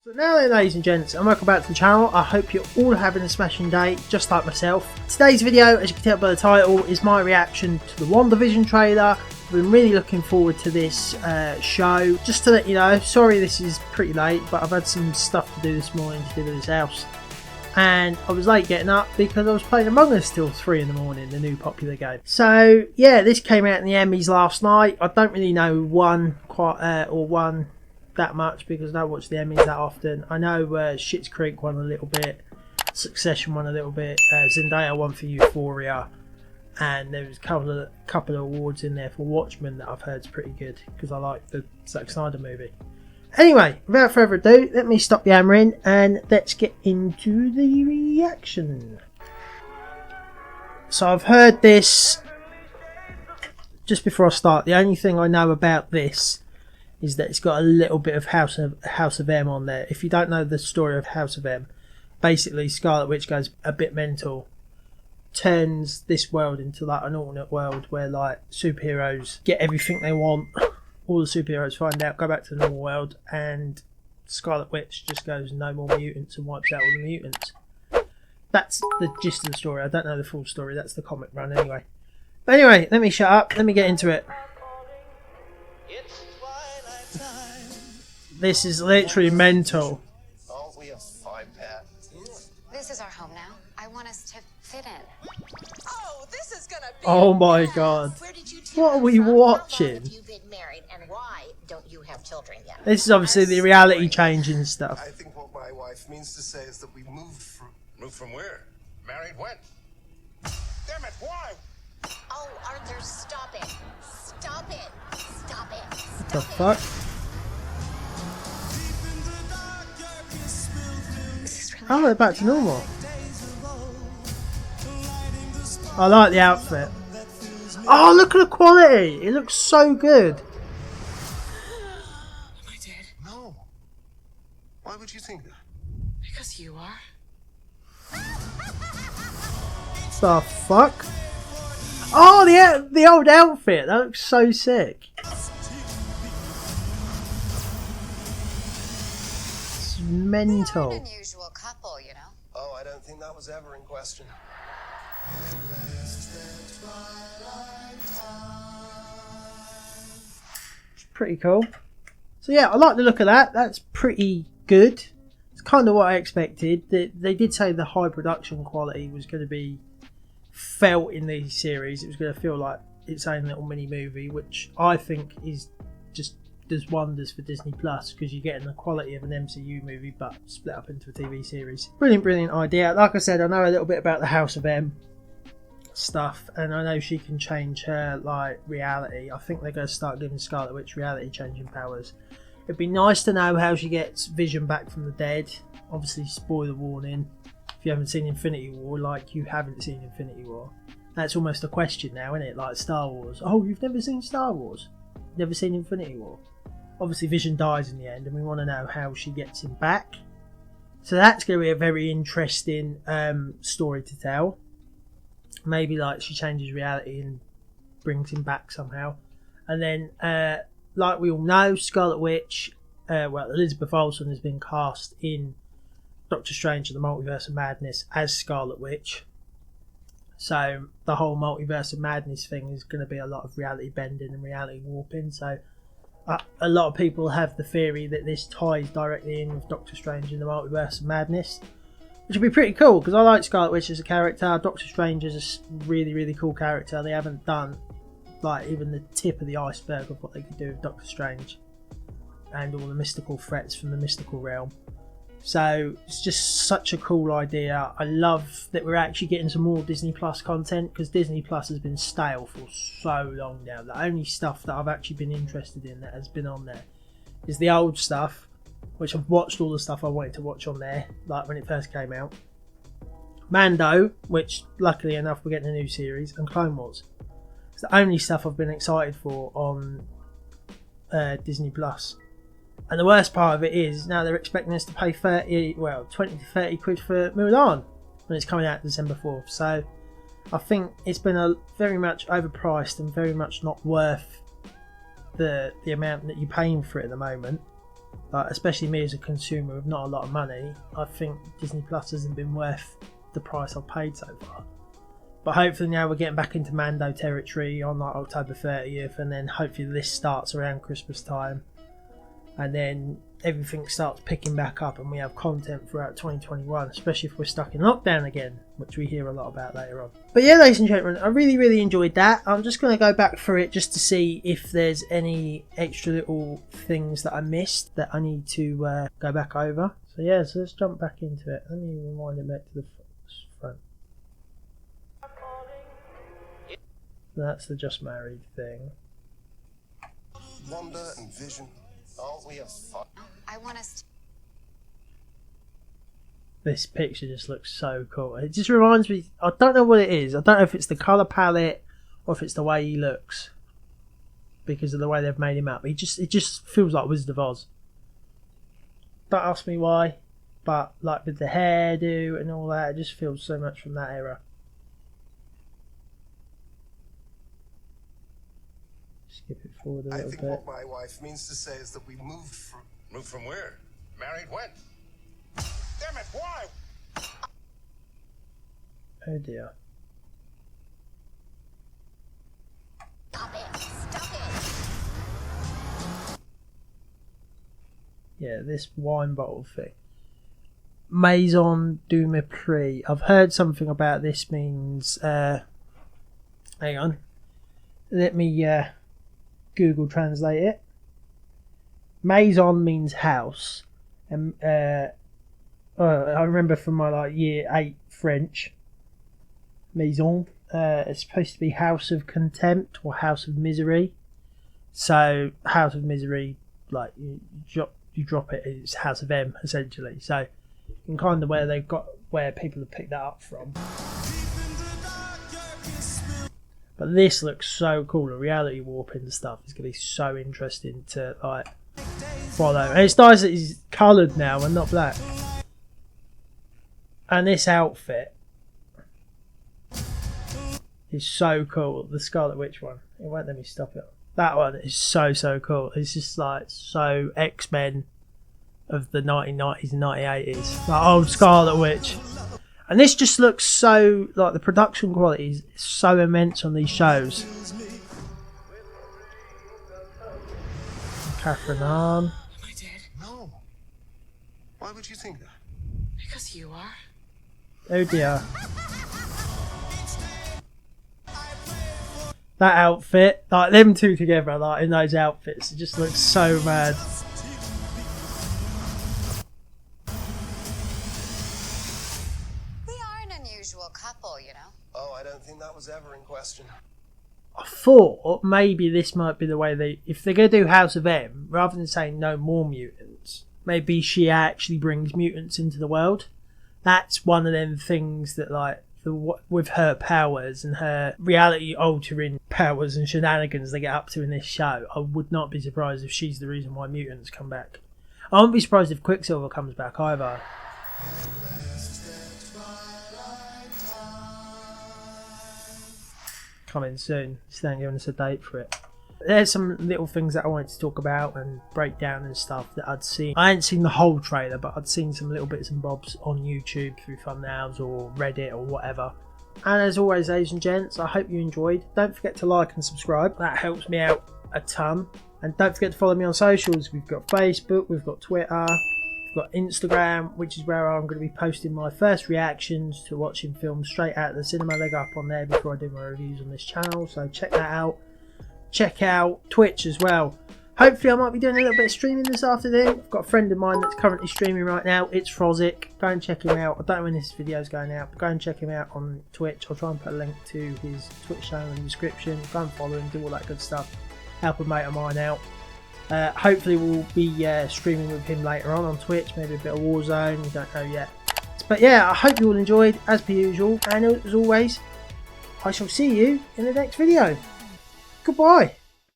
So now then, ladies and gents, and welcome back to the channel. I hope you're all having a smashing day, just like myself. Today's video, as you can tell by the title, is my reaction to the WandaVision trailer. I've been really looking forward to this show. Just to let you know, sorry this is pretty late, but I've had some stuff to do this morning to do with this house. And I was late getting up because I was playing Among Us till 3 in the morning, the new popular game. So yeah, this came out in the Emmys last night. I don't really know one that much because I don't watch the Emmys that often. I know Schitt's Creek won a little bit, Succession won a little bit, Zendaya won for Euphoria, and there was a couple of awards in there for Watchmen that I've heard is pretty good because I like the Zack Snyder movie. Anyway, without further ado, let me stop yammering and let's get into the reaction. So I've heard this just before I start. The only thing I know about this is that it's got a little bit of House of M on there. If you don't know the story of House of M, basically Scarlet Witch goes a bit mental, turns this world into like an alternate world where like superheroes get everything they want. All the superheroes find out, go back to the normal world, and Scarlet Witch just goes no more mutants and wipes out all the mutants. That's the gist of the story. I don't know the full story. That's the comic run anyway. But anyway, let me shut up. Let me get into it. This is literally mental. Oh, we have fine, Pat. This is our home now. I want us to fit in. Oh, this is gonna be. Oh my god. What are we watching? How long have you been married, and why don't you have children yet? This is obviously the reality changing stuff. I think what my wife means to say is that we moved from... Moved from where? Married when? Damn it, why? Oh, Arthur, stop it. Stop it. Stop it. What the fuck? Oh, they're back to normal. I like the outfit. Oh, look at the quality! It looks so good. Am I dead? No. Why would you think that? Because you are. The fuck? Oh, the old outfit. That looks so sick. It's mental. We're an unusual couple, you know. Oh, I don't think that was ever in question. Pretty cool. So yeah, I like the look of that. That's pretty good. It's kind of what I expected. They did say the high production quality was going to be felt in the series. It was going to feel like its own little mini movie, which I think is just does wonders for Disney Plus because you're getting the quality of an MCU movie but split up into a TV series. Brilliant idea. Like I said, I know a little bit about the House of M stuff, and I know she can change her like reality. I think they're going to start giving Scarlet Witch reality changing powers. It'd be nice to know how she gets Vision back from the dead. Obviously, spoiler warning if you haven't seen Infinity War, like you haven't seen Infinity War. That's almost a question now, isn't it? Like Star Wars. Oh, you've never seen Star Wars? Never seen Infinity War? Obviously Vision dies in the end, and we want to know how she gets him back. So that's going to be a very interesting story to tell. Maybe like she changes reality and brings him back somehow. And then like we all know, Scarlet Witch, Elizabeth Olsen has been cast in Doctor Strange and the Multiverse of Madness as Scarlet Witch. So the whole Multiverse of Madness thing is going to be a lot of reality bending and reality warping. So a lot of people have the theory that this ties directly in with Doctor Strange and the Multiverse of Madness, which would be pretty cool because I like Scarlet Witch as a character. Doctor Strange is a really cool character. They haven't done like even the tip of the iceberg of what they could do with Doctor Strange and all the mystical threats from the mystical realm. So it's just such a cool idea. I love that we're actually getting some more Disney Plus content because Disney Plus has been stale for so long now. The only stuff that I've actually been interested in that has been on there is the old stuff, which I've watched all the stuff I wanted to watch on there, like when it first came out. Mando, which luckily enough we're getting a new series, and Clone Wars. It's the only stuff I've been excited for on Disney Plus. And the worst part of it is now they're expecting us to pay 20 to 30 quid for Mulan when it's coming out December 4th. So I think it's been very much overpriced and very much not worth the amount that you're paying for it at the moment. especially me as a consumer with not a lot of money, I think Disney Plus hasn't been worth the price I've paid so far. But hopefully now we're getting back into Mando territory on like October 30th, and then hopefully this starts around Christmas time, and then everything starts picking back up and we have content throughout 2021, especially if we're stuck in lockdown again, which we hear a lot about later on. But yeah, ladies and gentlemen, I really enjoyed that. I'm just going to go back through it just to see if there's any extra little things that I missed that I need to go back over. So yeah, so let's jump back into it. Let me rewind it back to the front. That's the Just Married thing. Wanda and Vision, aren't we a fun? I want us to... This picture just looks so cool. It just reminds me, I don't know what it is. I don't know if it's the colour palette or if it's the way he looks, because of the way they've made him up. It just feels like Wizard of Oz. Don't ask me why, but like with the hairdo and all that, it just feels so much from that era. Skip it forward a I little think bit. what my wife means to say is that we moved from... Moved from where? Married when? Damn it, why? Oh dear. Stop it! Stop it! Yeah, this wine bottle thing. Maison du Mépris. I've heard something about this means... hang on. Let me Google translate it. Maison means house. And I remember from my like year 8 French. Maison. It's supposed to be house of contempt or house of misery. So house of misery, like you drop it, it's House of M essentially. So in kind of where people have picked that up from. But this looks so cool. The reality warping stuff is going to be so interesting to like follow. And it's nice that he's coloured now and not black. And this outfit is so cool. The Scarlet Witch one. It won't let me stop it. That one is so cool. It's just like so X-Men of the 1990s and 1980s. Like old Scarlet Witch. And this just looks so, like the production quality is so immense on these shows. Catherine Hahn. Am I dead? No. Why would you think that? Because you are. Oh dear. That outfit, like them two together, like in those outfits, it just looks so mad. Couple, you know. Oh, I don't think that was ever in question. I thought maybe this might be the way if they're going to do House of M, rather than saying no more mutants, maybe she actually brings mutants into the world. That's one of them things that, like, with her powers and her reality altering powers and shenanigans they get up to in this show, I would not be surprised if she's the reason why mutants come back. I wouldn't be surprised if Quicksilver comes back either. Coming soon. Still giving us a date for it. There's some little things that I wanted to talk about and break down and stuff that I'd seen. I hadn't seen the whole trailer, but I'd seen some little bits and bobs on YouTube through thumbnails or Reddit or whatever. And as always, ladies and gents, I hope you enjoyed. Don't forget to like and subscribe. That helps me out a ton. And don't forget to follow me on socials. We've got Facebook, we've got Twitter, we've got Instagram, which is where I'm going to be posting my first reactions to watching films straight out of the cinema. They go up on there before I do my reviews on this channel, so check that out. Check out Twitch as well. Hopefully I might be doing a little bit of streaming this afternoon. I've got a friend of mine that's currently streaming right now. It's Frozic. Go and check him out. I don't know when this video is going out, but go and check him out on Twitch. I'll try and put a link to his Twitch channel in the description. Go and follow him, do all that good stuff. Help a mate of mine out. Hopefully we'll be streaming with him later on Twitch, maybe a bit of Warzone, we don't know yet. But yeah, I hope you all enjoyed, as per usual, and as always, I shall see you in the next video. Goodbye.